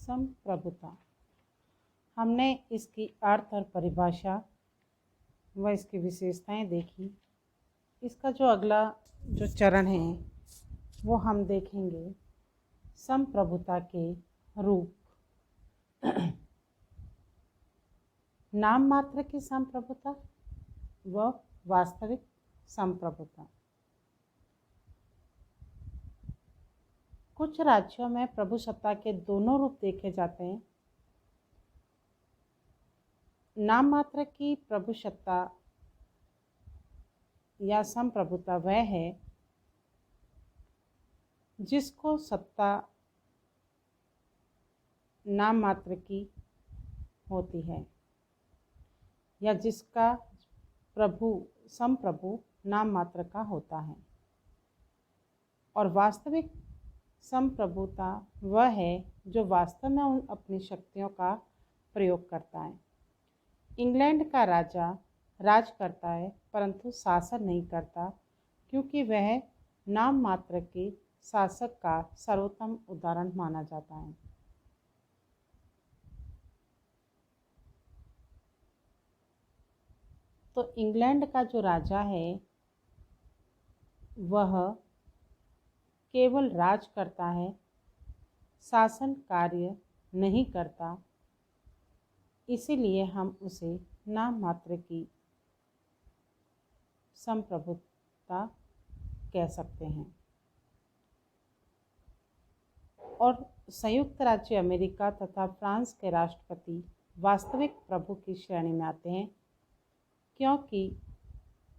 संप्रभुता। हमने इसकी अर्थ और परिभाषा व इसकी विशेषताएं देखी। इसका जो अगला चरण है वो हम देखेंगे संप्रभुता के रूप। नाम मात्र की संप्रभुता व वास्तविक संप्रभुता। कुछ राज्यों में प्रभुसत्ता के दोनों रूप देखे जाते हैं। नाम मात्र की प्रभुसत्ता या संप्रभुता वह है जिसको सत्ता नाम मात्र की होती है या जिसका संप्रभु नाम मात्र का होता है। और वास्तविक संप्रभुता वह है जो वास्तव में अपनी शक्तियों का प्रयोग करता है। इंग्लैंड का राजा राज करता है परंतु शासन नहीं करता, क्योंकि वह नाम मात्र के शासक का सर्वोत्तम उदाहरण माना जाता है। तो इंग्लैंड का जो राजा है वह केवल राज करता है, शासन कार्य नहीं करता, इसीलिए हम उसे नाम मात्र की संप्रभुता कह सकते हैं। और संयुक्त राज्य अमेरिका तथा फ्रांस के राष्ट्रपति वास्तविक प्रभु की श्रेणी में आते हैं, क्योंकि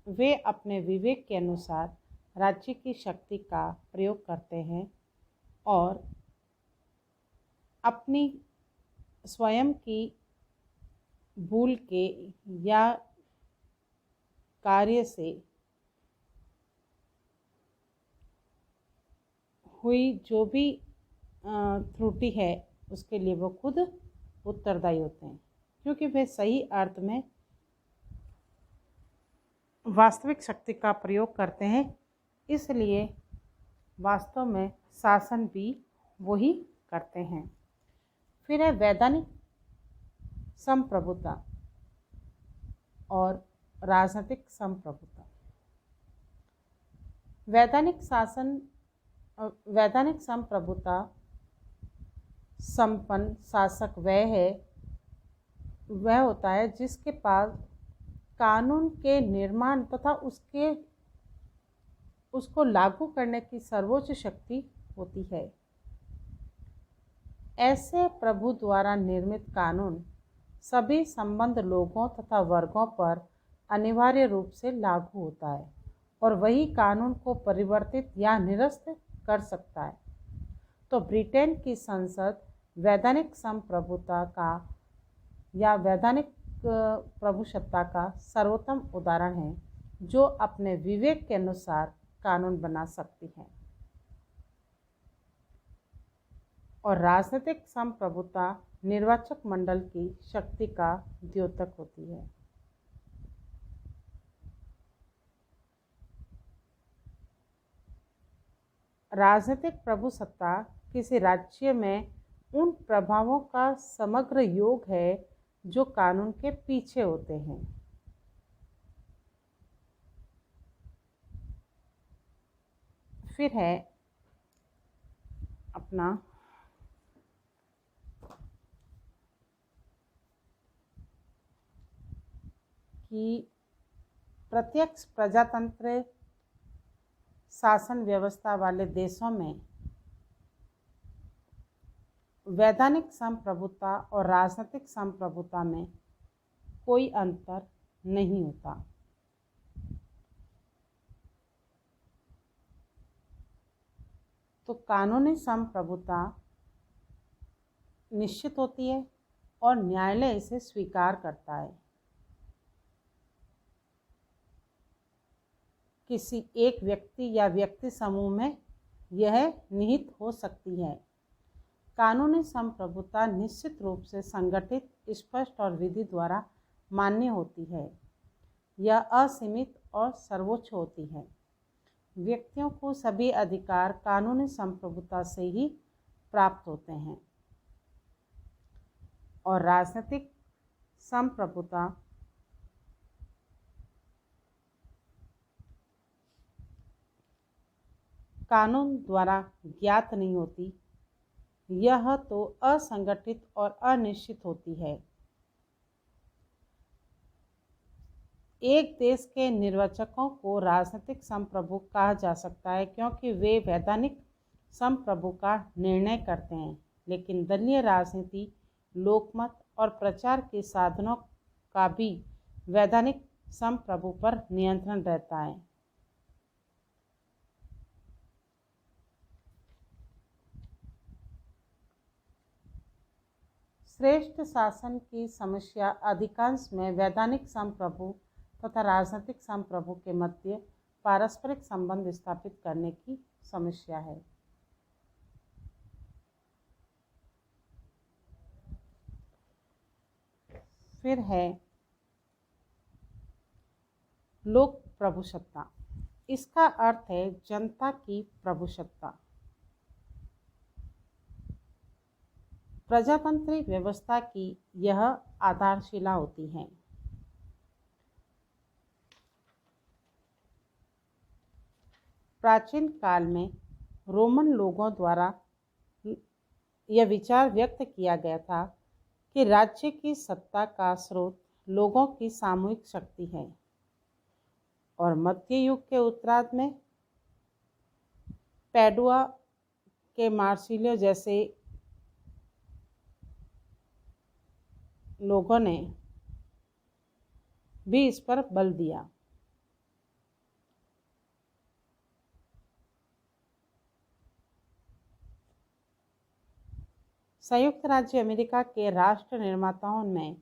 वे अपने विवेक के अनुसार राज्य की शक्ति का प्रयोग करते हैं और अपनी स्वयं की भूल के या कार्य से हुई जो भी त्रुटि है उसके लिए वो खुद उत्तरदायी होते हैं, क्योंकि वे सही अर्थ में वास्तविक शक्ति का प्रयोग करते हैं। इसलिए वास्तव में शासन भी वही करते हैं। फिर है वैधानिक संप्रभुता और राजनीतिक संप्रभुता। वैधानिक संप्रभुता संपन्न शासक वह होता है जिसके पास कानून के निर्माण तथा उसको लागू करने की सर्वोच्च शक्ति होती है। ऐसे प्रभु द्वारा निर्मित कानून सभी संबद्ध लोगों तथा वर्गों पर अनिवार्य रूप से लागू होता है और वही कानून को परिवर्तित या निरस्त कर सकता है। तो ब्रिटेन की संसद वैधानिक संप्रभुता का या वैधानिक प्रभुसत्ता का सर्वोत्तम उदाहरण है, जो अपने विवेक के अनुसार कानून बना सकती है। और राजनीतिक संप्रभुता निर्वाचक मंडल की शक्ति का द्योतक होती है। राजनीतिक प्रभुसत्ता किसी राज्य में उन प्रभावों का समग्र योग है जो कानून के पीछे होते हैं। फिर है अपना कि प्रत्यक्ष प्रजातंत्र शासन व्यवस्था वाले देशों में वैधानिक संप्रभुता और राजनीतिक संप्रभुता में कोई अंतर नहीं होता। तो कानूनी संप्रभुता निश्चित होती है और न्यायालय इसे स्वीकार करता है। किसी एक व्यक्ति या व्यक्ति समूह में यह निहित हो सकती है। कानूनी संप्रभुता निश्चित रूप से संगठित, स्पष्ट और विधि द्वारा मान्य होती है। यह असीमित और सर्वोच्च होती है। व्यक्तियों को सभी अधिकार कानूनी संप्रभुता से ही प्राप्त होते हैं। और राजनीतिक संप्रभुता कानून द्वारा ज्ञात नहीं होती, यह तो असंगठित और अनिश्चित होती है। एक देश के निर्वाचकों को राजनीतिक संप्रभु कहा जा सकता है क्योंकि वे वैधानिक संप्रभु का निर्णय करते हैं, लेकिन दलीय राजनीति, लोकमत और प्रचार के साधनों का भी वैधानिक संप्रभु पर नियंत्रण रहता है। श्रेष्ठ शासन की समस्या अधिकांश में वैधानिक संप्रभु तथा राजनीतिक संप्रभु के मध्य पारस्परिक संबंध स्थापित करने की समस्या है। फिर है लोक प्रभुसत्ता। इसका अर्थ है जनता की प्रभुसत्ता। प्रजातंत्री व्यवस्था की यह आधारशिला होती है। प्राचीन काल में रोमन लोगों द्वारा यह विचार व्यक्त किया गया था कि राज्य की सत्ता का स्रोत लोगों की सामूहिक शक्ति है, और मध्य युग के उत्तरार्ध में पैडुआ के मार्सिलियो जैसे लोगों ने भी इस पर बल दिया। संयुक्त राज्य अमेरिका के राष्ट्र निर्माताओं में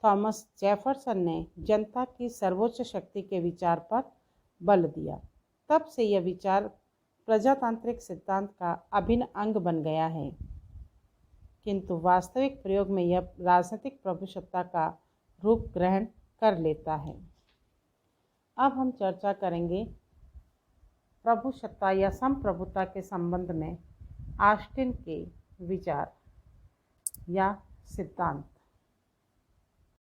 थॉमस जेफरसन ने जनता की सर्वोच्च शक्ति के विचार पर बल दिया। तब से यह विचार प्रजातांत्रिक सिद्धांत का अभिन्न अंग बन गया है, किंतु वास्तविक प्रयोग में यह राजनीतिक प्रभुसत्ता का रूप ग्रहण कर लेता है। अब हम चर्चा करेंगे प्रभुसत्ता या संप्रभुता के संबंध में ऑस्टिन के विचार या सिद्धांत।